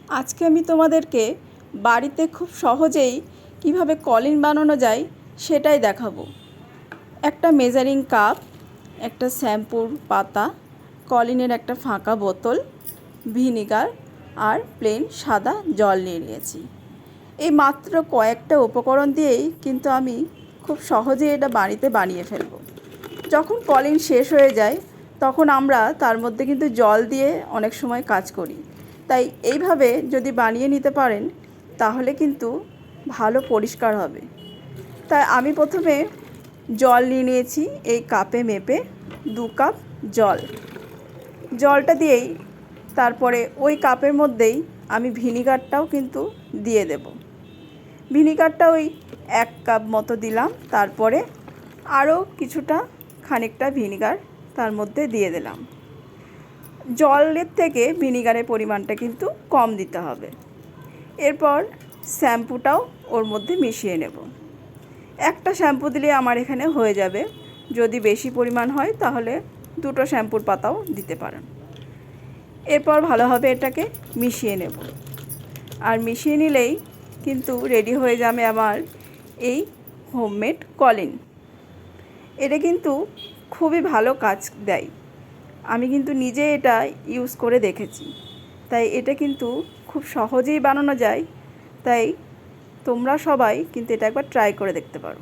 আজকে আমি তোমাদেরকে বাড়িতে খুব সহজেই কিভাবে কলিন বানানো যায় সেটাই দেখাবো। একটা মেজারিং কাপ, একটা শ্যাম্পুর পাতা, কলিনের একটা ফাঁকা বোতল, ভিনিগার আর প্লেন সাদা জল নিয়ে নিয়েছি। এই মাত্র কয়েকটা উপকরণ দিয়েই কিন্তু আমি খুব সহজেই এটা বাড়িতে বানিয়ে ফেলবো। যখন কলিন শেষ হয়ে যায় তখন আমরা তার মধ্যে কিন্তু জল দিয়ে অনেক সময় কাজ করি, তাই এইভাবে যদি বানিয়ে নিতে পারেন তাহলে কিন্তু ভালো পরিষ্কার হবে। তাই আমি প্রথমে জল নিয়ে নিয়েছি, এই কাপে মেপে 2 কাপ জলটা দিয়েই তারপরে ওই কাপের মধ্যেই আমি ভিনিগারটাও কিন্তু দিয়ে দেব। ভিনিগারটা ওই 1 কাপ মতো দিলাম, তারপরে আরও খানিকটা ভিনিগার তার মধ্যে দিয়ে দিলাম। জলের থেকে ভিনিগারের পরিমাণটা কিন্তু কম দিতে হবে। এরপর শ্যাম্পুটাও ওর মধ্যে মিশিয়ে নেব। একটা শ্যাম্পু দিলে আমার এখানে হয়ে যাবে, যদি বেশি পরিমাণ হয় তাহলে 2টো শ্যাম্পুর পাতাও দিতে পারেন। এরপর ভালোভাবে এটাকে মিশিয়ে নেব, আর মিশিয়ে নিলেই কিন্তু রেডি হয়ে যাবে আমার এই হোমমেড কলিন। এটা কিন্তু খুবই ভালো কাজ দেয়, আমি কিন্তু নিজে এটা ইউজ করে দেখেছি। তাই এটা কিন্তু খুব সহজেই বানানো যায়, তাই তোমরা সবাই কিন্তু এটা একবার ট্রাই করে দেখতে পারো।